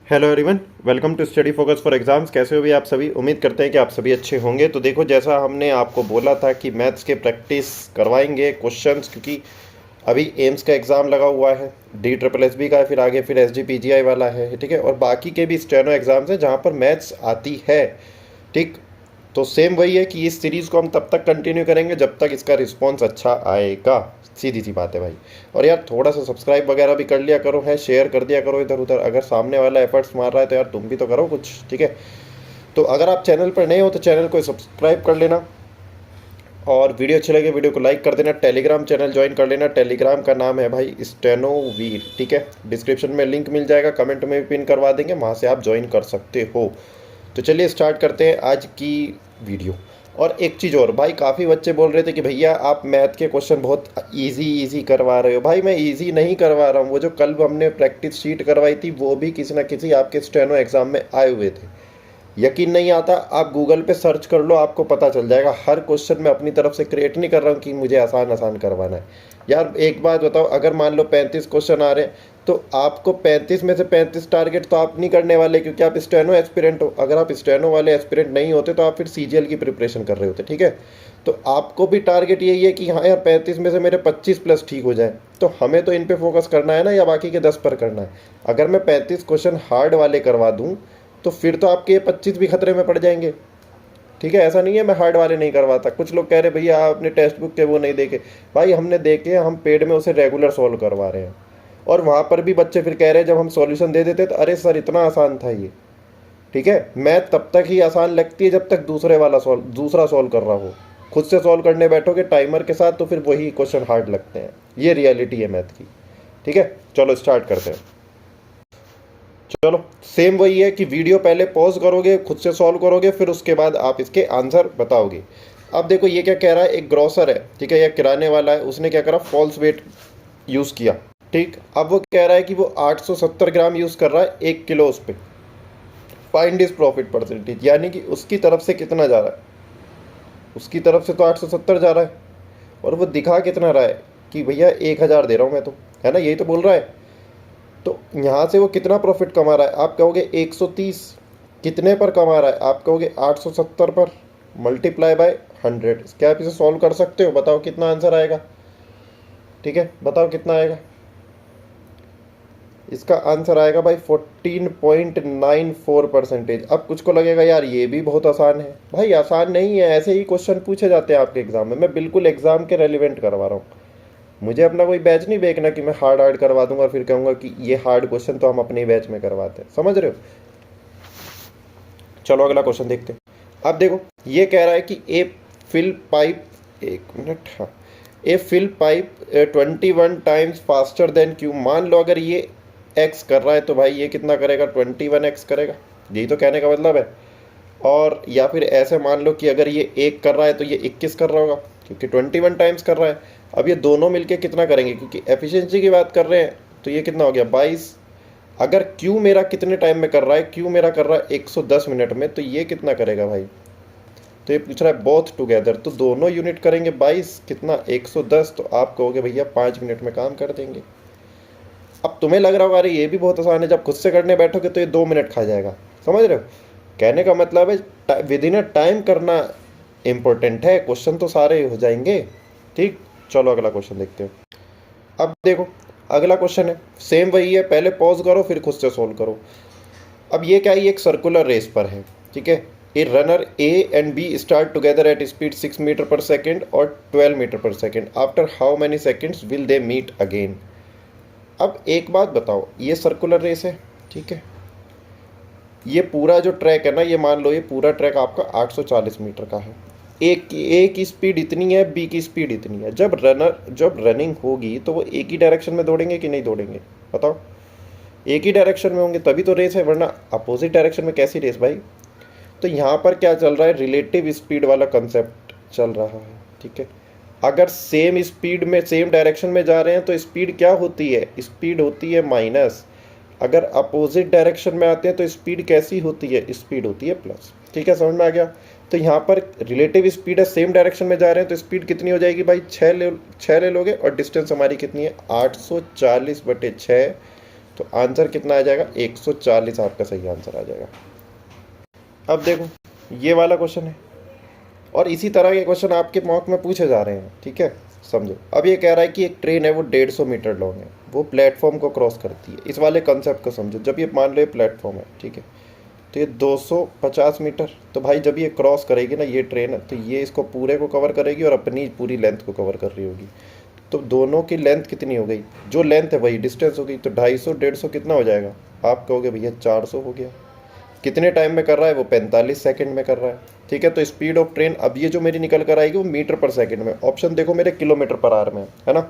Hello everyone, welcome to study focus for exams. कैसे हो भी आप सभी? उम्मीद करते हैं कि आप सभी अच्छे होंगे। तो देखो, जैसा हमने आपको बोला था कि मैथ्स के प्रैक्टिस करवाएंगे क्वेश्चंस, क्योंकि अभी एम्स का एग्ज़ाम लगा हुआ है, DSSB का है, फिर आगे फिर SGPGI वाला है, ठीक है। और बाकी के भी स्टेनो एग्ज़ाम्स हैं जहाँ पर मैथ्स आती है, ठीक। तो सेम वही है कि इस सीरीज़ को हम तब तक कंटिन्यू करेंगे जब तक इसका रिस्पॉन्स अच्छा आएगा। सीधी सी बात है भाई। और यार थोड़ा सा सब्सक्राइब वगैरह भी कर लिया करो, है शेयर कर दिया करो इधर उधर। अगर सामने वाला एफर्ट्स मार रहा है तो यार तुम भी तो करो कुछ, ठीक है। तो अगर आप चैनल पर नए हो तो चैनल को सब्सक्राइब कर लेना, और वीडियो अच्छी लगे वीडियो को लाइक कर देना। टेलीग्राम चैनल ज्वाइन कर लेना, टेलीग्राम का नाम है भाई स्टेनो वीर, ठीक है। डिस्क्रिप्शन में लिंक मिल जाएगा, कमेंट में भी पिन करवा देंगे, वहाँ से आप ज्वाइन कर सकते हो। तो चलिए स्टार्ट करते हैं आज की वीडियो। और एक चीज़ और भाई, काफ़ी बच्चे बोल रहे थे कि भैया आप मैथ के क्वेश्चन बहुत इजी करवा रहे हो। भाई मैं इजी नहीं करवा रहा हूँ, वो जो कल हमने प्रैक्टिस शीट करवाई थी वो भी किसी ना किसी आपके स्टेनो एग्ज़ाम में आए हुए थे। यकीन नहीं आता, आप गूगल पे सर्च कर लो, आपको पता चल जाएगा। हर क्वेश्चन मैं अपनी तरफ से क्रिएट नहीं कर रहा हूँ कि मुझे आसान आसान करवाना है। यार एक बात बताओ, अगर मान लो 35 क्वेश्चन आ रहे हैं तो आपको 35 में से 35 टारगेट तो आप नहीं करने वाले, क्योंकि आप स्टेनो एस्पिरेंट हो। अगर आप स्टेनो वाले एस्पिरेंट नहीं होते तो आप फिर CGL की प्रिपरेशन कर रहे होते, ठीक है। तो आपको भी टारगेट यही है कि हाँ यार 35 में से मेरे 25 प्लस ठीक हो जाए। तो हमें तो इन पे फोकस करना है ना, या बाकी के 10 पर करना है। अगर मैं 35 क्वेश्चन हार्ड वाले करवा दूँ तो फिर तो आपके ये 25 भी खतरे में पड़ जाएंगे, ठीक है। ऐसा नहीं है मैं हार्ड वाले नहीं करवाता। कुछ लोग कह रहे भैया आपने टेक्स्ट बुक के वो नहीं देखे। भाई हमने देखे, हम पेड में उसे रेगुलर सॉल्व करवा रहे हैं। और वहाँ पर भी बच्चे फिर कह रहे हैं, जब हम सॉल्यूशन दे देते तो अरे सर इतना आसान था ये, ठीक है। मैथ तब तक ही आसान लगती है जब तक दूसरा सॉल्व कर रहा हो। खुद से सॉल्व करने बैठोगे टाइमर के साथ तो फिर वही क्वेश्चन हार्ड लगते हैं। ये रियलिटी है मैथ की, ठीक है। चलो स्टार्ट करते हैं। चलो सेम वही है कि वीडियो पहले पॉज करोगे, खुद से सॉल्व करोगे, फिर उसके बाद आप इसके आंसर बताओगे। अब देखो ये क्या कह रहा है, एक ग्रोसर है, ठीक है, या किराने वाला है, उसने क्या करा, फॉल्स वेट यूज़ किया, ठीक। अब वो कह रहा है कि वो 870 ग्राम यूज़ कर रहा है 1 किलो उस पर। फाइंड इज प्रॉफिट परसेंटेज, यानी कि उसकी तरफ से कितना जा रहा है, उसकी तरफ से तो 870 जा रहा है, और वो दिखा कितना रहा है कि भैया 1000 दे रहा हूँ मैं तो, है ना, यही तो बोल रहा है। तो यहाँ से वो कितना प्रॉफिट कमा रहा है, आप कहोगे 130। कितने पर कमा रहा है, आप कहोगे 870 पर, मल्टीप्लाई बाय 100। क्या आप इसे सॉल्व कर सकते हो? बताओ कितना आंसर आएगा, ठीक है, बताओ कितना आएगा। इसका आंसर आएगा भाई 14.94 परसेंटेज। अब कुछ को लगेगा यार ये भी बहुत आसान है। भाई आसान नहीं है, ऐसे ही क्वेश्चन पूछे जाते हैं आपके एग्जाम में। मैं बिल्कुल एग्जाम के रेलिवेंट करवा रहा हूँ। मुझे अपना कोई बैच नहीं देखना कि मैं हार्ड करवा दूंगा और फिर कहूँगा कि ये हार्ड क्वेश्चन तो हम अपने बैच में करवाते हैं, समझ रहे हो। चलो अगला क्वेश्चन देखते हैं। अब देखो ये कह रहा है कि ए फिल पाइप, एक मिनट, हाँ, A fill pipe 21 times faster than Q. मान लो अगर ये एक्स कर रहा है तो भाई ये कितना करेगा, 21x करेगा, यही तो कहने का मतलब है। और या फिर ऐसे मान लो कि अगर ये 1 कर रहा है तो ये 21 कर रहा होगा, क्योंकि 21 टाइम्स कर रहा है। अब ये दोनों मिलके कितना करेंगे, क्योंकि एफिशिएंसी की बात कर रहे हैं, तो ये कितना हो गया 22। अगर क्यू मेरा कितने टाइम में कर रहा है, क्यू मेरा कर रहा है 110 मिनट में, तो ये कितना करेगा भाई। तो ये पूछ रहा है बोथ टुगेदर, तो दोनों यूनिट करेंगे 22 कितना 110, तो आप कहोगे भैया 5 मिनट में काम कर देंगे। अब तुम्हें लग रहा होगा अरे ये भी बहुत आसान है, जब खुद से करने बैठोगे तो ये 2 मिनट खा जाएगा, समझ रहे हो। कहने का मतलब है विद इन अ टाइम करना इम्पोर्टेंट है, क्वेश्चन तो सारे हो जाएंगे, ठीक। चलो अगला क्वेश्चन देखते हैं। अब देखो अगला क्वेश्चन है, सेम वही है, पहले पॉज करो फिर खुद से सोल्व करो। अब ये क्या है, ये एक सर्कुलर रेस पर है, ठीक है। A runner A and B start together at speed 6 metre per second और 12 metre per second. After how many seconds will they meet again. अब एक बात बताओ, ये सर्कुलर रेस है, ठीक है। ये पूरा जो ट्रैक है ना, ये मान लो ये पूरा ट्रैक आपका 840 मीटर का है। ए की स्पीड इतनी है, बी की स्पीड इतनी है। जब रनिंग होगी तो वो एक ही डायरेक्शन में दौड़ेंगे कि नहीं दौड़ेंगे, बताओ। एक ही डायरेक्शन में होंगे तभी तो रेस है, वरना अपोजिट डायरेक्शन में कैसी रेस भाई। तो यहाँ पर क्या चल रहा है, रिलेटिव स्पीड वाला कंसेप्ट चल रहा है, ठीक है। अगर सेम स्पीड में सेम डायरेक्शन में जा रहे हैं तो स्पीड क्या होती है, स्पीड होती है माइनस। अगर अपोजिट डायरेक्शन में आते हैं तो स्पीड कैसी होती है, स्पीड होती है प्लस, ठीक है, समझ में आ गया। तो यहाँ पर रिलेटिव स्पीड है, सेम डायरेक्शन में जा रहे हैं तो स्पीड कितनी हो जाएगी भाई, 6 ले लोगे, और डिस्टेंस हमारी कितनी है 840/6, तो आंसर कितना आ जाएगा 140 आपका सही आंसर आ जाएगा। अब देखो ये वाला क्वेश्चन है और इसी तरह के क्वेश्चन आपके मॉक में पूछे जा रहे हैं, ठीक है। समझो, अब ये कह रहा है कि एक ट्रेन है वो 150 मीटर लॉन्ग है, वो प्लेटफॉर्म को क्रॉस करती है। इस वाले कंसेप्ट को समझो, जब ये मान लो ये प्लेटफॉर्म है, ठीक है, तो ये 250 मीटर, तो भाई जब ये क्रॉस करेगी ना ये ट्रेन है, तो ये इसको पूरे को कवर करेगी और अपनी पूरी लेंथ को कवर कर रही होगी। तो दोनों की लेंथ कितनी हो गई, जो लेंथ है वही डिस्टेंस हो गई, तो 250 150 कितना हो जाएगा, आप कहोगे भैया 400 हो गया। कितने टाइम में कर रहा है वो, 45 सेकंड में कर रहा है, ठीक है। तो स्पीड ऑफ ट्रेन अब ये जो मेरी निकल कर आएगी वो मीटर पर सेकंड में, ऑप्शन देखो मेरे किलोमीटर पर आवर में है ना।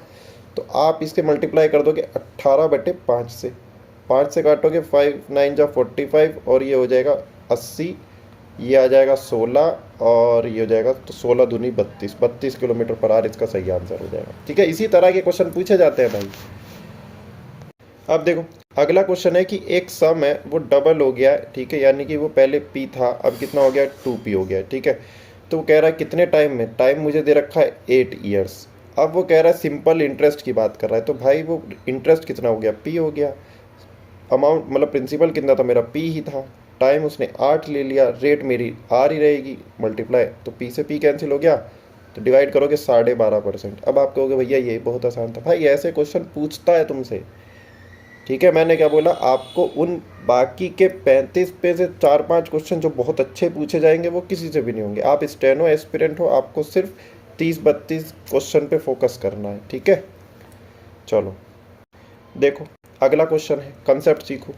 तो आप इसके मल्टीप्लाई कर दोगे 18/5 से, 5 से काटोगे 5 9 जा 45 और ये हो जाएगा 80, ये आ जाएगा 16 और ये हो जाएगा तो 16 दूनी 32 किलोमीटर पर आवर इसका सही आंसर हो जाएगा, ठीक है। इसी तरह के क्वेश्चन पूछे जाते हैं भाई। अब देखो अगला क्वेश्चन है कि एक सम है वो डबल हो गया है, ठीक है, यानी कि वो पहले p था अब कितना हो गया 2p हो गया है, ठीक है। तो वो कह रहा है कितने टाइम में, टाइम मुझे दे रखा है 8 ईयर्स। अब वो कह रहा है सिंपल इंटरेस्ट की बात कर रहा है, तो भाई वो इंटरेस्ट कितना हो गया p हो गया, अमाउंट मतलब प्रिंसिपल कितना था मेरा p ही था, टाइम उसने 8 ले लिया, रेट मेरी r ही रहेगी, मल्टीप्लाई तो p से p कैंसिल हो गया, तो डिवाइड करोगे 12.5%। अब आप कहोगे भैया ये बहुत आसान था, भाई ऐसे क्वेश्चन पूछता है तुमसे, ठीक है। मैंने क्या बोला आपको, उन बाकी के 35 पे से 4-5 क्वेश्चन जो बहुत अच्छे पूछे जाएंगे वो किसी से भी नहीं होंगे। आप स्टेनो एस्पिरेंट हो, आपको सिर्फ 30-32 क्वेश्चन पे फोकस करना है, ठीक है। चलो देखो अगला क्वेश्चन है, कंसेप्ट सीखो।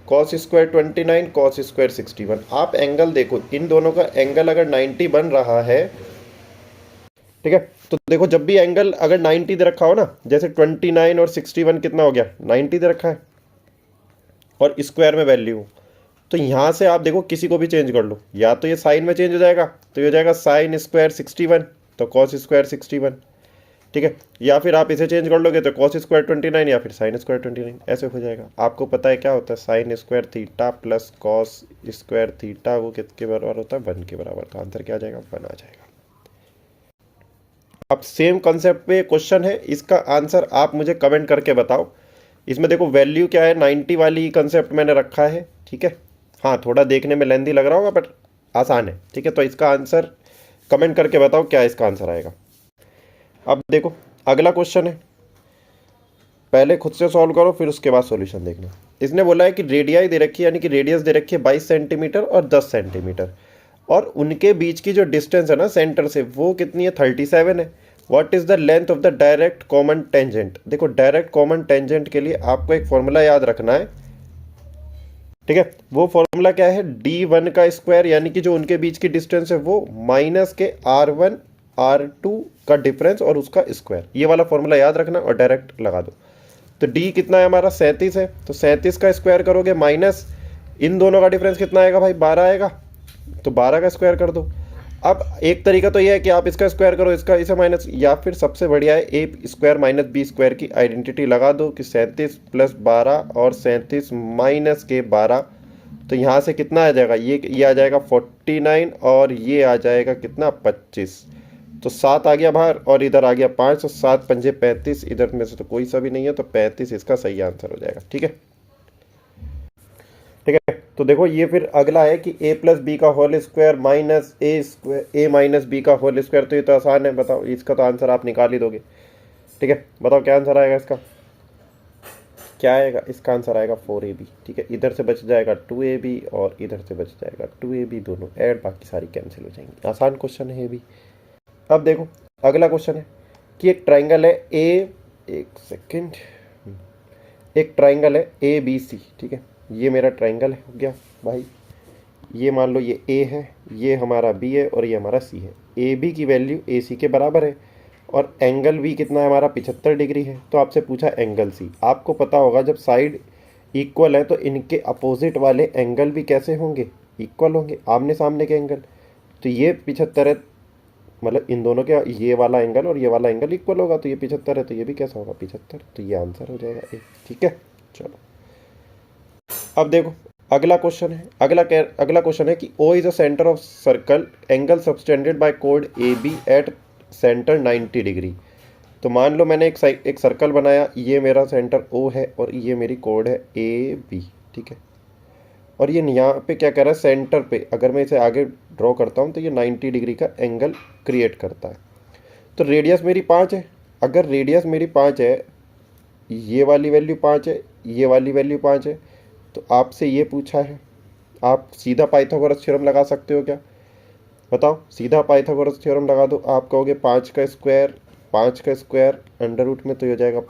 Cos square 29 cos square 61। आप एंगल देखो, इन दोनों का एंगल अगर 90 बन रहा है, ठीक है, तो देखो जब भी एंगल अगर 90 दे रखा हो ना, जैसे 29 और 61 कितना हो गया 90 दे रखा है और स्क्वायर में वैल्यू, तो यहाँ से आप देखो किसी को भी चेंज कर लो, या तो ये साइन में चेंज हो जाएगा तो ये हो जाएगा साइन स्क्वायर 61 तो कॉस स्क्वायर 61, ठीक है, या फिर आप इसे चेंज कर लोगे तो कॉस स्क्वायर 29 या फिर साइन स्क्वायर 29 ऐसे हो जाएगा। आपको पता है क्या होता है, sine square theta plus cos square theta वो किसके बराबर होता है 1 के बराबर, तो आंसर क्या आ जाएगा 1 आ जाएगा। अब सेम कंसेप्ट पे क्वेश्चन है, इसका आंसर आप मुझे कमेंट करके बताओ। इसमें देखो वैल्यू क्या है, 90 वाली कंसेप्ट मैंने रखा है, ठीक है। हाँ थोड़ा देखने में लेंथी लग रहा होगा बट आसान है, ठीक है। तो इसका आंसर कमेंट करके बताओ क्या इसका आंसर आएगा। अब देखो अगला क्वेश्चन है, पहले खुद से सॉल्व करो फिर उसके बाद सॉल्यूशन देखना। इसने बोला है कि रेडियाई दे रखी है, यानी कि रेडियस दे रखी है 22 सेंटीमीटर और 10 सेंटीमीटर, और उनके बीच की जो डिस्टेंस है ना सेंटर से वो कितनी है 37 है। What is the length of the direct common tangent. देखो डायरेक्ट कॉमन टेंजेंट के लिए आपको एक फॉर्मूला याद रखना है, ठीक है। वो फॉर्मूला क्या है, d1 का स्क्वायर, यानी कि जो उनके बीच की डिस्टेंस है वो माइनस के r1 r2 का डिफरेंस और उसका स्क्वायर, ये वाला फॉर्मूला याद रखना और डायरेक्ट लगा दो। तो d कितना है हमारा 37 है, तो 37 का स्क्वायर करोगे माइनस इन दोनों का डिफरेंस कितना आएगा भाई 12 आएगा, तो 12 का स्क्वायर कर दो। अब एक तरीका तो यह है कि आप इसका स्क्वायर करो इसका इसे माइनस, या फिर सबसे बढ़िया है ए स्क्वायर माइनस बी स्क्वायर की आइडेंटिटी लगा दो कि 37 + 12 और 37 माइनस के 12, तो यहाँ से कितना आ जाएगा, ये आ जाएगा 49 और ये आ जाएगा कितना 25, तो 7 आ गया बाहर और इधर आ गया 5, तो 7 पंजे 35, इधर में से तो कोई सा भी नहीं है, तो 35 इसका सही आंसर हो जाएगा, ठीक है। ठीक है, तो देखो ये फिर अगला है कि a + b का whole square minus a minus b का होल स्क्वायर, तो ये तो आसान है, बताओ इसका तो आंसर आप निकाल ही दोगे, ठीक है। बताओ क्या आंसर आएगा इसका, क्या आएगा इसका आंसर आएगा 4ab, ठीक है। इधर से बच जाएगा 2ab और इधर से बच जाएगा 2ab, दोनों ऐड बाकी सारी कैंसिल हो जाएंगी। आसान क्वेश्चन है ये भी। अब देखो अगला क्वेश्चन है कि एक ट्राइंगल है एक सेकेंड, एक ट्राइंगल है ABC, ठीक है। ये मेरा ट्राइंगल हो गया भाई, ये मान लो ये A है, ये हमारा B है और ये हमारा C है। AB की वैल्यू AC के बराबर है और एंगल B कितना है हमारा 75 डिग्री है। तो आपसे पूछा एंगल C, आपको पता होगा जब साइड इक्वल है तो इनके अपोजिट वाले एंगल भी कैसे होंगे, इक्वल होंगे, आमने सामने के एंगल। तो ये 75 है, मतलब इन दोनों के ये वाला एंगल और ये वाला एंगल इक्वल होगा, तो ये 75 है तो ये भी कैसा होगा 75, तो ये आंसर हो जाएगा A, ठीक है। चलो अब देखो अगला क्वेश्चन है, अगला क्वेश्चन है कि O is a centre of circle, angle subtended bye code AB at centre 90 degree. तो मान लो मैंने एक सर्कल बनाया, ये मेरा सेंटर O है और ये मेरी कोड है AB, ठीक है। और ये यहाँ पे क्या कर रहा है, सेंटर पे अगर मैं इसे आगे ड्रॉ करता हूँ तो ये 90 डिग्री का एंगल क्रिएट करता है। तो रेडियस मेरी 5 है। अगर रेडियस मेरी 5 है, ये वाली वैल्यू 5 है, ये वाली वैल्यू 5 है, तो आपसे ये पूछा है, आप सीधा पाइथागोरस थ्योरम लगा सकते हो क्या? बताओ, सीधा पाइथागोरस थ्योरम लगा दो। आप कहोगे 5 का स्क्वायर अंडर रूट में तो ये हो जाएगा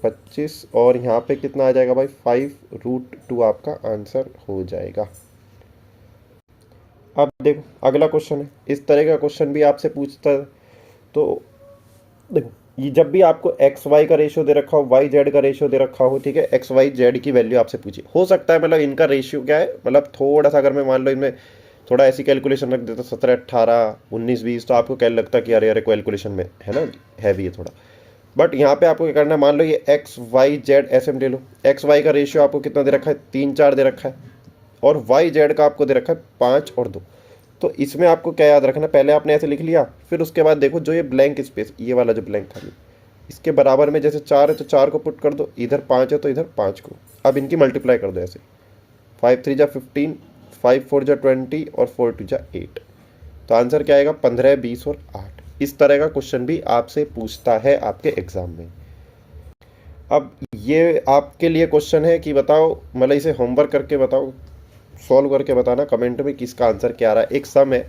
25 और यहाँ पे कितना आ जाएगा भाई, 5√2 आपका आंसर हो जाएगा। अब देखो अगला क्वेश्चन है, इस तरह का क्वेश्चन भी आपसे पूछता है। तो देखो, ये जब भी आपको एक्स वाई का रेशियो दे रखा हो, वाई जेड का रेशियो दे रखा हो, ठीक है, एक्स वाई जेड की वैल्यू आपसे पूछी, हो सकता है मतलब इनका रेशियो क्या है, मतलब थोड़ा सा अगर मैं मान लो इनमें थोड़ा ऐसी कैलकुलेशन रख देता 17 18 19 20, तो आपको क्या लगता कि अरे अरे कैलकुलेशन में है ना, हैवी है थोड़ा। बट यहाँ पे आपको क्या करना है, मान लो ये एक्स वाई जेड ऐसे में ले लो, एक्स वाई का रेशियो आपको कितना दे रखा है, 3 4 दे रखा है, और वाई जेड का आपको दे रखा है 5 और 2। तो इसमें आपको क्या याद रखना, पहले आपने ऐसे लिख लिया, फिर उसके बाद देखो जो ये ब्लैंक स्पेस, ये वाला जो ब्लैंक था, इसके बराबर में जैसे 4 है तो 4 को पुट कर दो, इधर 5 है तो इधर 5 को, अब इनकी मल्टीप्लाई कर दो ऐसे, 5 3 जा 15, 5 4 जा 20 और 4 2 जा 8। तो आंसर क्या आएगा, 15 20 और 8। इस तरह का क्वेश्चन भी आपसे पूछता है आपके एग्जाम में। अब ये आपके लिए क्वेश्चन है कि बताओ, मतलब इसे होमवर्क करके बताओ, सॉल्व करके बताना कमेंट में किसका आंसर क्या आ रहा है। एक सम है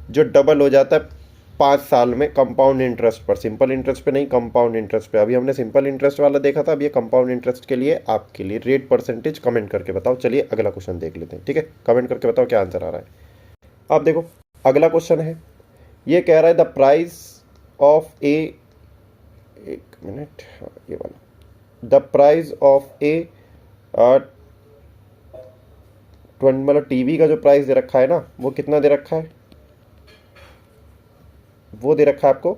जो डबल हो जाता है 5 साल में कंपाउंड इंटरेस्ट पर, सिंपल इंटरेस्ट पे नहीं, कंपाउंड इंटरेस्ट पे। अभी हमने सिंपल इंटरेस्ट वाला देखा था, अब ये कंपाउंड इंटरेस्ट के लिए आपके लिए रेट परसेंटेज कमेंट करके बताओ। चलिए अगला क्वेश्चन देख लेते हैं, ठीक है, कमेंट करके बताओ क्या आंसर आ रहा है। अब देखो अगला क्वेश्चन है, ये कह रहा है द प्राइस ऑफ ए, एक मिनट, ये वाला, द प्राइस ऑफ ए मतलब टीवी का जो प्राइस दे रखा है ना, वो कितना दे रखा है, वो दे रखा है आपको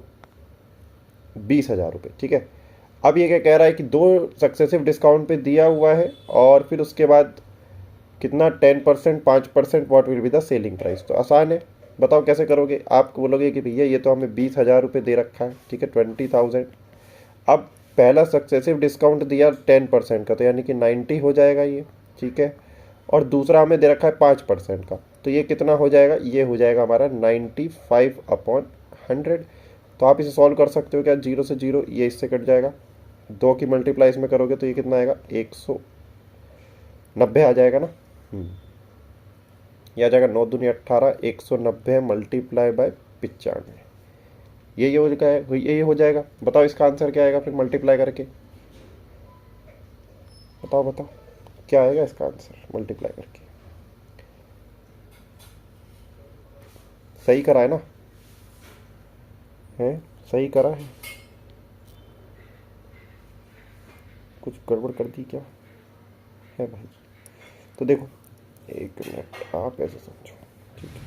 20,000 रुपये, ठीक है। अब ये क्या कह रहा है कि 2 सक्सेसिव डिस्काउंट पे दिया हुआ है और फिर उसके बाद कितना 10%, 5%, what will be the selling price. तो आसान है, बताओ कैसे करोगे। आप बोलोगे कि भैया ये तो हमें 20,000 रुपये दे रखा है, ठीक है, 20,000। अब पहला सक्सेसिव डिस्काउंट दिया 10% का, तो यानी कि 90 हो जाएगा ये, ठीक है। और दूसरा हमें दे रखा है 5% का, तो ये कितना हो जाएगा, ये हो जाएगा हमारा 95/100। तो आप इसे सॉल्व कर सकते हो क्या, 0 से 0, ये इससे कट जाएगा, 2 की मल्टीप्लाई इसमें करोगे तो ये कितना आएगा, 190 आ जाएगा ना। ये आ जाएगा 9 दूनी 18, 190 मल्टीप्लाई बाय 95, ये हो जाएगा। बताओ इसका आंसर क्या आएगा फिर मल्टीप्लाई करके, बताओ क्या आएगा इसका आंसर मल्टीप्लाई करके। सही करा है ना, है सही करा है, कुछ गड़बड़ कर दी क्या है भाई। तो देखो एक मिनट, आप ऐसे समझो, ठीक है।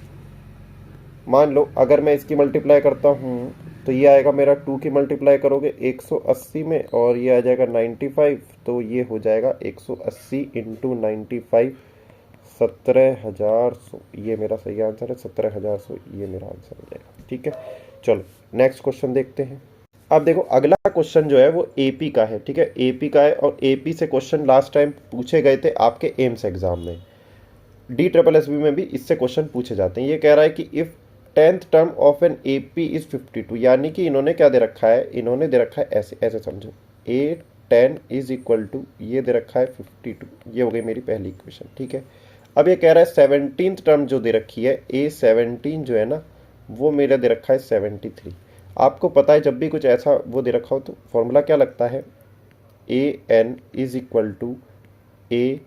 मान लो अगर मैं इसकी मल्टीप्लाई करता हूँ तो ये आएगा मेरा 2 की मल्टीप्लाई करोगे 180 में और ये आ जाएगा 95, तो ये हो जाएगा 180 इंटू 95, 17,100, ये मेरा सही आंसर है, 17,100 ये मेरा आंसर हो जाएगा, ठीक है। चलो नेक्स्ट क्वेश्चन देखते हैं। अब देखो अगला क्वेश्चन जो है वो एपी का है, ठीक है, एपी का है और एपी से क्वेश्चन लास्ट टाइम पूछे गए थे आपके एम्स एग्जाम में, DSSB में भी इससे क्वेश्चन पूछे जाते हैं। ये कह रहा है कि if 10th term of an AP is 52, यानी कि इन्होंने क्या दे रखा है, इन्होंने दे रखा है ऐसे ऐसे समझो, A10 इज इक्वल टू, ये दे रखा है 52, ये हो गई मेरी पहली इक्वेशन, ठीक है। अब ये कह रहा है 17th टर्म जो दे रखी है A17 जो है ना, वो मेरा दे रखा है 73। आपको पता है जब भी कुछ ऐसा वो दे रखा हो तो फॉर्मूला क्या लगता है, AN is equal to A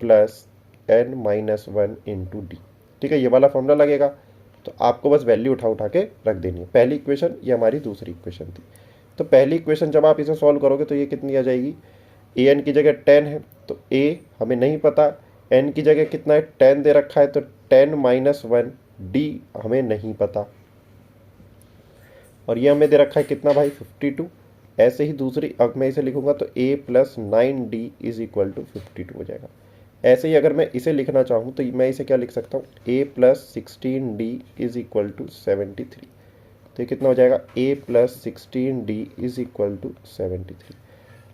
plus n-1 into d, ठीक है, ये वाला फॉर्मूला लगेगा। तो आपको बस वैल्यू उठा के रख देनी है। पहली इक्वेशन, ये हमारी दूसरी इक्वेशन थी। तो पहली इक्वेशन जब आप इसे सॉल्व करोगे तो ये कितनी आ जाएगी, an की जगह 10 है तो a हमें नहीं पता, n की जगह कितना है 10 दे रखा है तो 10-1, d हमें नहीं पता, और ये हमें दे रखा है कितना भाई 52। ऐसे ही दूसरी, अब मैं इसे लिखूंगा तो a plus 9d is equal to 52 हो जाएगा। ऐसे ही अगर मैं इसे लिखना चाहूँ तो मैं इसे क्या लिख सकता हूँ, a plus 16d is equal to 73। तो ये कितना हो जाएगा, a plus 16d is equal to 73।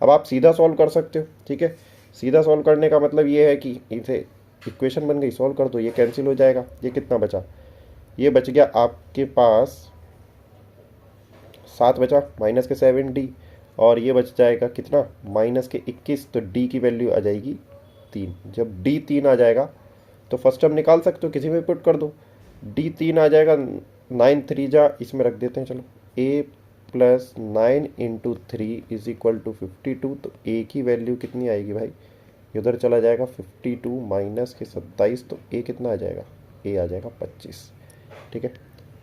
अब आप सीधा सॉल्व कर सकते हो, ठीक है। सीधा सॉल्व करने का मतलब ये है कि इसे इक्वेशन बन गई, सॉल्व कर दो, ये कैंसिल हो जाएगा। ये कितना बचा, ये बच गया आपके पास 7 बचा माइनस के 7d, और ये बच जाएगा कितना, माइनस के 21। तो d की वैल्यू आ जाएगी 3। जब d 3 आ जाएगा तो फर्स्ट टर्म निकाल सकते हो, किसी में पुट कर दो, d 3 आ जाएगा, 9 3 जा, इसमें रख देते हैं चलो, a plus 9 into 3 is equal to 52। तो a की वैल्यू कितनी आएगी भाई, इधर चला जाएगा 52 माइनस के 27, तो a कितना आ जाएगा, a आ जाएगा 25, ठीक है।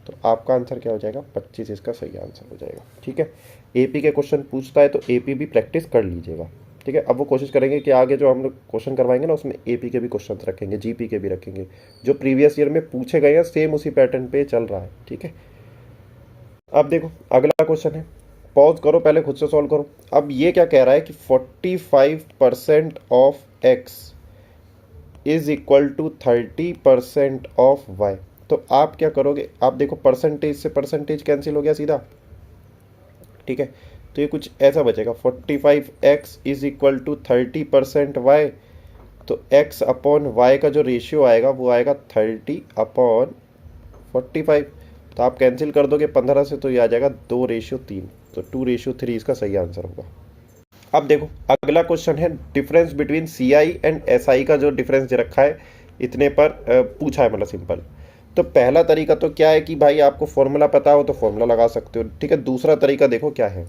तो आपका आंसर क्या हो जाएगा, 25 इसका सही आंसर हो जाएगा, ठीक है। एपी के क्वेश्चन पूछता है तो एपी भी प्रैक्टिस कर लीजिएगा, ठीक है। अब वो कोशिश करेंगे कि आगे जो हम लोग क्वेश्चन करवाएंगे ना उसमें एपी के भी क्वेश्चन रखेंगे, जीपी के भी रखेंगे, जो प्रीवियस ईयर में पूछे गए हैं सेम उसी पैटर्न पे चल रहा है, ठीक है। अब देखो अगला क्वेश्चन है, पॉज करो पहले खुद से सॉल्व करो। अब ये क्या कह रहा है कि 45% of x is equal to 30% of y. तो आप क्या करोगे, आप देखो परसेंटेज से परसेंटेज कैंसिल हो गया सीधा, ठीक है। तो ये कुछ ऐसा बचेगा, 45x इज इक्वल टू 30% वाई। तो x अपॉन वाई का जो रेशियो आएगा वो आएगा 30/45। तो आप कैंसिल कर दोगे 15 से, तो ये आ जाएगा 2/3। तो 2/3 इसका सही आंसर होगा। अब देखो अगला क्वेश्चन है, difference between CI and SI का जो डिफरेंस दे रखा है इतने पर पूछा है, मतलब सिंपल। तो पहला तरीका तो क्या है कि भाई आपको फॉर्मूला पता हो तो फॉर्मूला लगा सकते हो, ठीक है। दूसरा तरीका देखो क्या है,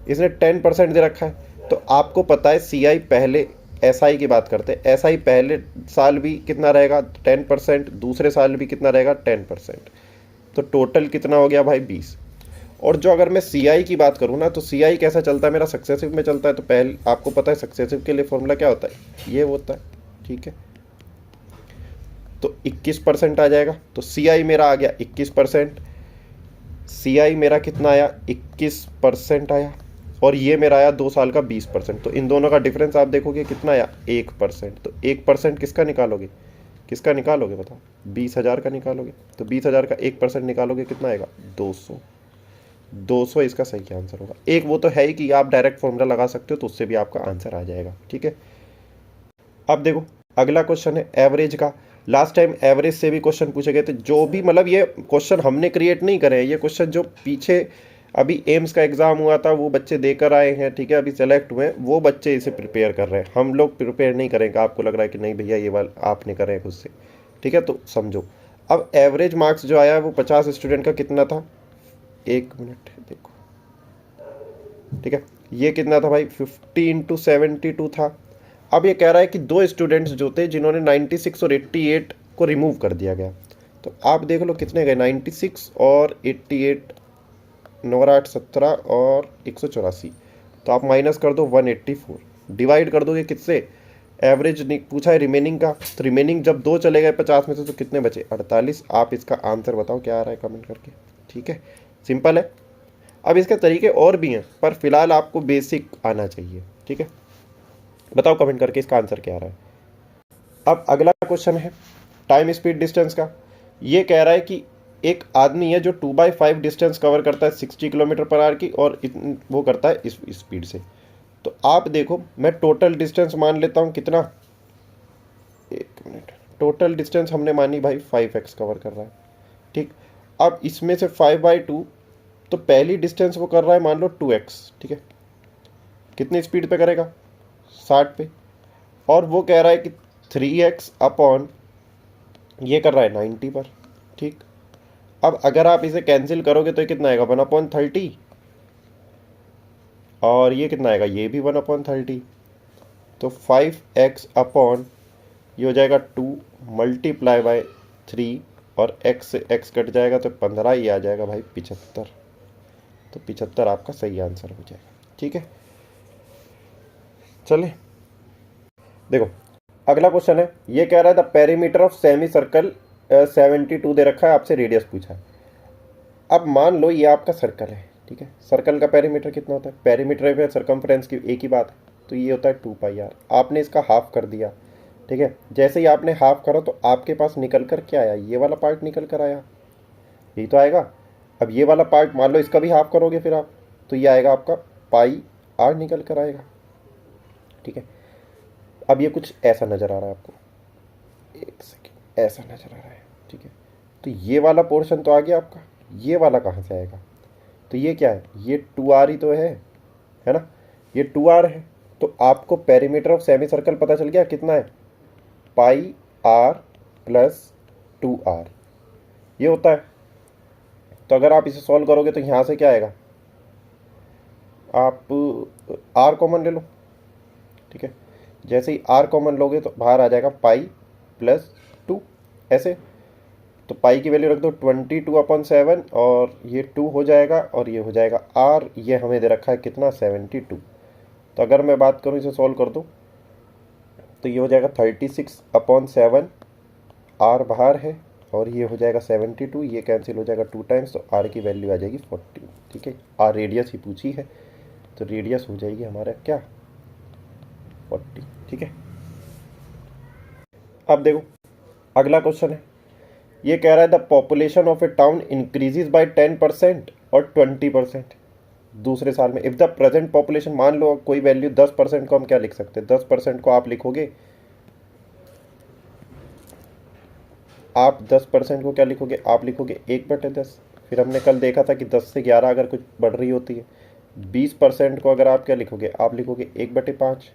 इसने 10% दे रखा है, तो आपको पता है CI पहले, SI की बात करते हैं, SI पहले साल भी कितना रहेगा 10%, दूसरे साल भी कितना रहेगा 10%। तो टोटल कितना हो गया भाई 20। और जो अगर मैं CI की बात करूँ ना, तो CI कैसा चलता है मेरा, सक्सेसिव में चलता है। तो पहले आपको पता है सक्सेसिव के लिए फॉर्मूला क्या होता है, ये होता है, ठीक है। तो 21% आ जाएगा, तो CI मेरा आ गया 21%, CI मेरा कितना आया 21% आया, और ये मेरा आया 2 साल का 20%। तो इन दोनों का डिफरेंस आप देखोगे कितना आया 1%। तो 1% किसका निकालोगे, किसका निकालोगे बताओ, 20,000 का निकालोगे। तो 20,000 का 1% निकालोगे कितना आएगा 200। 200 इसका सही आंसर होगा। एक वो तो है ही कि आप डायरेक्ट फॉर्मूला लगा सकते हो, तो उससे भी आपका आंसर आ जाएगा, ठीक है। अब देखो अगला क्वेश्चन है एवरेज का। लास्ट टाइम एवरेज से भी क्वेश्चन पूछे गए थे, जो भी मतलब ये क्वेश्चन हमने क्रिएट नहीं करे हैं, ये क्वेश्चन जो पीछे अभी एम्स का एग्जाम हुआ था वो बच्चे देकर आए हैं, ठीक है, अभी सेलेक्ट हुए हैं, वो बच्चे इसे प्रिपेयर कर रहे हैं। हम लोग प्रिपेयर नहीं करेंगे, आपको लग रहा है कि नहीं भैया ये वाला आपने करे हैं खुद से, ठीक है। तो समझो अब एवरेज मार्क्स जो आया है वो 50 स्टूडेंट का कितना था, 1 मिनट देखो, ठीक है, ये कितना था भाई 50 × 72 था। अब ये कह रहा है कि 2 स्टूडेंट्स जो थे जिन्होंने 96 और 88 को रिमूव कर दिया गया। तो आप देख लो कितने गए, 96 और 88, 9 और 8 17 और 184। तो आप माइनस कर दो 184, डिवाइड कर दोगे किससे, एवरेज पूछा है रिमेनिंग का। तो रिमेनिंग जब 2 चले गए 50 में से तो कितने बचे 48। आप इसका आंसर बताओ क्या आ रहा है कमेंट करके, ठीक है, सिंपल है। अब इसके तरीके और भी हैं, पर फिलहाल आपको बेसिक आना चाहिए, ठीक है। बताओ कमेंट करके इसका आंसर क्या आ रहा है। अब अगला क्वेश्चन है टाइम स्पीड डिस्टेंस का। ये कह रहा है कि एक आदमी है जो 2/5 डिस्टेंस कवर करता है 60 किलोमीटर पर आवर की, और वो करता है इस स्पीड से। तो आप देखो मैं टोटल डिस्टेंस मान लेता हूँ कितना, 1 मिनट, टोटल डिस्टेंस हमने मानी भाई 5x कवर कर रहा है, ठीक। अब इसमें से 5/2, तो पहली डिस्टेंस वो कर रहा है मान लो 2x, ठीक है, कितनी स्पीड पे करेगा 60 पे। और वो कह रहा है कि 3x अपॉन ये कर रहा है 90 पर, ठीक। अब अगर आप इसे कैंसिल करोगे तो ये कितना आएगा 1/30, और ये कितना आएगा ये भी 1/30। तो 5x अपॉन ये हो जाएगा 2 मल्टीप्लाई बाय 3, और x से x कट जाएगा तो 15, ये आ जाएगा भाई 75। तो 75 आपका सही आंसर हो जाएगा, ठीक है। चले देखो अगला क्वेश्चन है, ये कह रहा है the perimeter of semi circle 72 दे रखा है, आपसे रेडियस पूछा है। अब मान लो ये आपका सर्कल है, ठीक है, सर्कल का पेरीमीटर कितना होता है, पेरीमीटर में सर्कमफ्रेंस की एक ही बात है, तो ये होता है 2πr। आपने इसका हाफ कर दिया, ठीक है। जैसे ही आपने हाफ करा तो आपके पास निकल कर क्या आया, ये वाला पार्ट निकल कर आया, यही तो आएगा। अब ये वाला पार्ट मान लो इसका भी हाफ करोगे फिर आप, तो ये आएगा आपका पाई आर निकल कर आएगा। ठीक है, अब ये कुछ ऐसा नज़र आ रहा है आपको, एक सेकेंड, ऐसा नज़र आ रहा है। ठीक है, तो ये वाला पोर्शन तो आ गया आपका, ये वाला कहाँ से आएगा? तो ये क्या है, ये 2r ही तो है ना, ये 2r है। तो आपको पेरीमीटर ऑफ सेमी सर्कल पता चल गया कितना है, पाई आर प्लस 2r, ये होता है। तो अगर आप इसे सॉल्व करोगे तो यहाँ से क्या आएगा, आप r कॉमन ले लो। ठीक है, जैसे ही r कॉमन लोगे तो बाहर आ जाएगा पाई प्लस 2, ऐसे। तो पाई की वैल्यू रख दो 22/7 और ये 2 हो जाएगा और ये हो जाएगा r, ये हमें दे रखा है कितना, 72। तो अगर मैं बात करूँ इसे सॉल्व कर दूँ तो ये हो जाएगा 36/7, r बाहर है और ये हो जाएगा 72, ये कैंसिल हो जाएगा 2 टाइम्स, तो r की वैल्यू आ जाएगी 40। ठीक है, r रेडियस ही पूछी है तो रेडियस हो जाएगी हमारा क्या, 40। ठीक है, अब देखो अगला क्वेश्चन है, ये कह रहा है the population of A town increases by 10% और 20% दूसरे साल में। इफ द प्रेजेंट पॉपुलेशन, मान लो कोई वैल्यू 10% को हम क्या लिख सकते हैं, 10% को आप लिखोगे, आप 10% को क्या लिखोगे, आप लिखोगे 1/10। फिर हमने कल देखा था कि 10 से 11 अगर कुछ बढ़ रही होती है। 20% को अगर आप क्या लिखोगे, आप लिखोगे 1/5।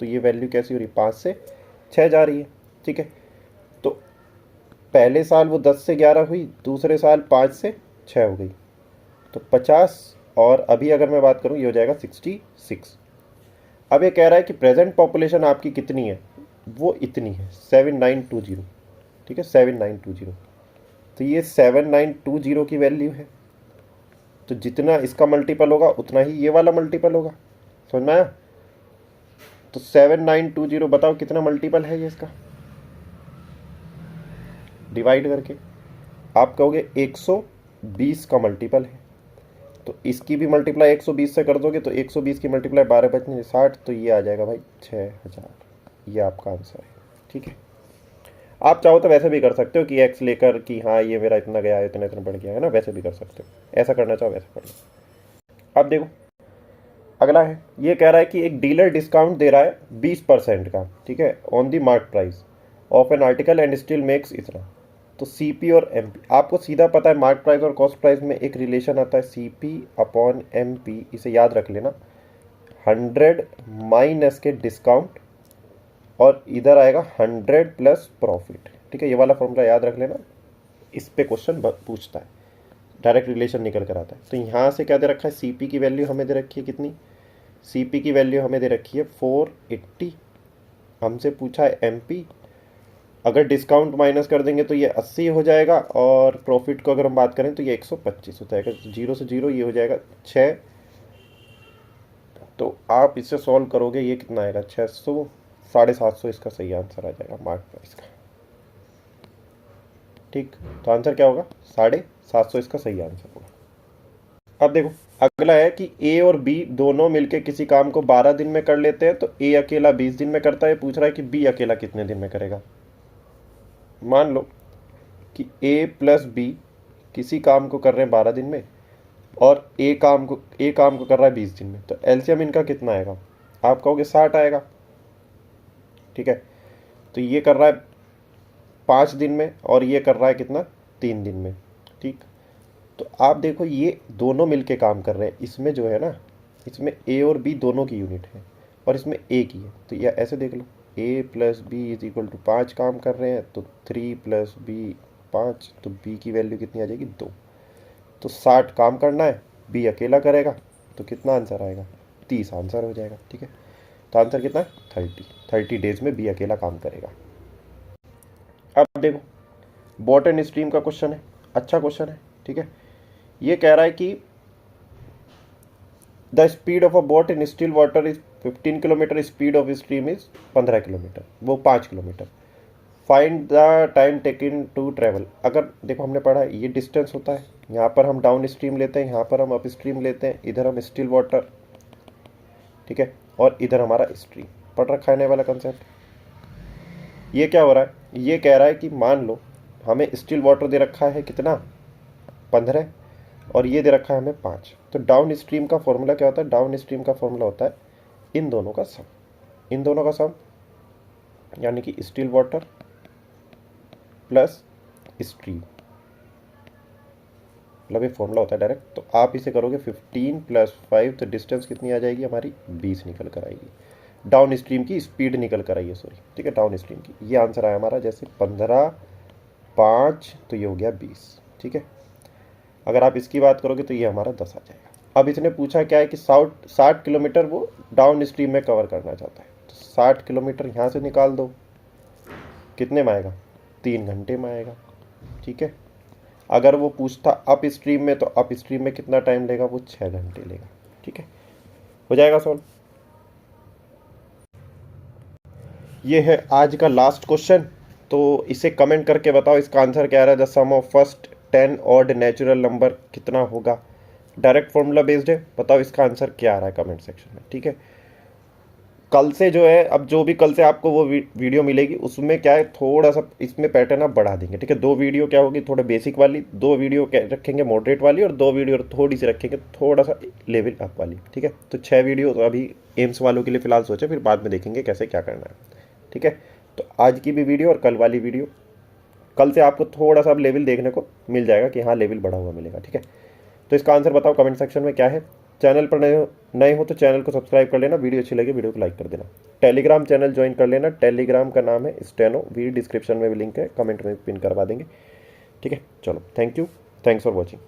तो ये वैल्यू कैसी हो रही है, 5 से 6 जा रही है। ठीक है, तो पहले साल वो 10 से 11 हुई, दूसरे साल 5 से 6 हो गई, तो 50, और अभी अगर मैं बात करूँ ये हो जाएगा 66। अब ये कह रहा है कि प्रेजेंट पॉपुलेशन आपकी कितनी है, वो इतनी है 7920। ठीक है, 7920, तो ये 7920 की वैल्यू है, तो जितना इसका मल्टीपल होगा उतना ही ये वाला मल्टीपल होगा। समझ में आया? तो 7920 बताओ कितना मल्टीपल है ये इसका, डिवाइड करके आप कहोगे 120 का मल्टीपल है, तो इसकी भी मल्टीप्लाई 120 से कर दोगे तो 120 की मल्टीप्लाई 12 बचने 60, तो ये आ जाएगा भाई 6000। ये आपका आंसर है। ठीक है, आप चाहो तो वैसे भी कर सकते हो कि एक्स लेकर कि हाँ ये मेरा इतना गया, इतना इतना बढ़ गया है ना, वैसे भी कर सकते हो, ऐसा करना चाहो वैसे कर लो। अब देखो अगला है, ये कह रहा है कि एक डीलर डिस्काउंट दे रहा है 20% का, ठीक है, on the mark price of an article and still makes इतना। तो सीपी और एमपी, आपको सीधा पता है मार्क प्राइस और कॉस्ट प्राइस में एक रिलेशन आता है सीपी अपॉन एमपी, इसे याद रख लेना। 100 माइनस के डिस्काउंट और इधर आएगा 100 प्लस प्रॉफिट। ठीक है, ये वाला फॉर्मूला याद रख लेना, इस पे क्वेश्चन पूछता है, डायरेक्ट रिलेशन निकल कर आता है। तो यहाँ से क्या दे रखा है, सीपी की वैल्यू हमें दे रखी है कितनी, सीपी की वैल्यू हमें दे रखी है 480। हमसे पूछा है एमपी, अगर डिस्काउंट माइनस कर देंगे तो ये 80 हो जाएगा, और प्रॉफिट को अगर हम बात करें तो ये 125 हो जाएगा। 0 से 0 ये हो जाएगा 6। तो आप इसे सॉल्व करोगे, ये कितना आएगा 600, 750 इसका सही आंसर आ जाएगा मार्क प्राइस का। ठीक, तो आंसर क्या होगा, 750 इसका सही आंसर होगा। अब देखो अगला है कि ए और बी दोनों मिलके किसी काम को 12 दिन में कर लेते हैं, तो ए अकेला 20 दिन में करता है। पूछ रहा है कि बी अकेला कितने दिन में करेगा। मान लो कि ए प्लस बी किसी काम को कर रहे हैं 12 दिन में, और ए काम को कर रहा है 20 दिन में, तो एलसीएम इनका कितना आएगा, आप कहोगे 60 आएगा। ठीक है, तो ये कर रहा है 5 दिन में और ये कर रहा है कितना, 3 दिन में। ठीक, तो आप देखो ये दोनों मिलके काम कर रहे हैं, इसमें जो है ना, इसमें ए और बी दोनों की यूनिट है और इसमें ए की है। तो यह ऐसे देख लो, A plus B is equal to 5 काम कर रहे हैं, तो 3 प्लस बी 5, तो बी की वैल्यू कितनी आ जाएगी 2। तो 60 काम करना है, बी अकेला करेगा, तो कितना आंसर आएगा, 30 आंसर हो जाएगा। ठीक है, तो आंसर कितना है 30 डेज में बी अकेला काम करेगा। अब देखो बॉट एंड स्ट्रीम का क्वेश्चन है, अच्छा क्वेश्चन है। ठीक है, ये कह रहा है कि the speed of a boat in still water is 15 kilometre, speed of stream is 15 kilometre, वो 5 kilometre. Find the time taken to travel. अगर देखो हमने पढ़ा है ये डिस्टेंस होता है, यहाँ पर हम डाउन स्ट्रीम लेते हैं, यहाँ पर हम अप स्ट्रीम लेते हैं, इधर हम स्टिल वाटर, ठीक है, और इधर हमारा स्ट्रीम। पढ़ रखा है नए वाला कंसेप्ट। ये क्या हो रहा है, ये कह रहा है कि मान लो हमें स्टिल वाटर दे रखा है कितना 15, और ये दे रखा है हमें 5। तो डाउन स्ट्रीम का फॉर्मूला क्या होता है? डाउन स्ट्रीम का फॉर्मूला होता है इन दोनों का सम, इन दोनों का सम, यानी कि स्टिल वाटर प्लस स्ट्रीम, मतलब ये फॉर्मूला होता है डायरेक्ट। तो आप इसे करोगे 15 + 5, तो डिस्टेंस कितनी आ जाएगी हमारी? 20 निकल कर आएगी। डाउन स्ट्रीम की स्पीड निकल कर आई है, सॉरी, ठीक है, डाउन स्ट्रीम की। ये आंसर आया हमारा, जैसे 15, 5, तो ये हो गया 20, ठीक है। अगर आप इसकी बात करोगे तो ये हमारा 10 आ जाएगा। अब इसने पूछा क्या है कि 60 किलोमीटर वो डाउन स्ट्रीम में कवर करना चाहता है, तो 60 किलोमीटर यहाँ से निकाल दो, कितने में आएगा? 3 घंटे में आएगा, ठीक है। अगर वो पूछता अप स्ट्रीम में, तो अप स्ट्रीम में कितना टाइम लेगा? वो 6 घंटे लेगा, ठीक है। हो जाएगा सॉल्व। ये है आज का लास्ट क्वेश्चन, तो इसे कमेंट करके बताओ इसका आंसर क्या रहा है। The sum of first 10 odd natural number कितना होगा? डायरेक्ट फॉर्मूला बेस्ड है, बताओ इसका आंसर क्या आ रहा है कमेंट सेक्शन में, ठीक है। कल से जो है, अब जो भी कल से आपको वो वीडियो मिलेगी उसमें क्या है, थोड़ा सा इसमें पैटर्न आप बढ़ा देंगे, ठीक है। 2 वीडियो क्या होगी, थोड़ा बेसिक वाली, 2 वीडियो रखेंगे मॉडरेट वाली, और 2 वीडियो थोड़ी सी रखेंगे थोड़ा सा लेवल अप वाली, ठीक है। तो 6 वीडियो तो अभी एम्स वालों के लिए फिलहाल सोचे, फिर बाद में देखेंगे कैसे क्या करना है, ठीक है। तो आज की भी वीडियो और कल वाली वीडियो, कल से आपको थोड़ा सा अब लेवल देखने को मिल जाएगा कि हाँ लेवल बढ़ा हुआ मिलेगा, ठीक है। तो इसका आंसर बताओ कमेंट सेक्शन में क्या है। चैनल पर नए हो तो चैनल को सब्सक्राइब कर लेना, वीडियो अच्छी लगी वीडियो को लाइक कर देना। टेलीग्राम चैनल ज्वाइन कर लेना, टेलीग्राम का नाम है स्टेनो, वीडियो डिस्क्रिप्शन में भी लिंक है, कमेंट में पिन करवा देंगे, ठीक है। चलो, thank you, thanks for watching.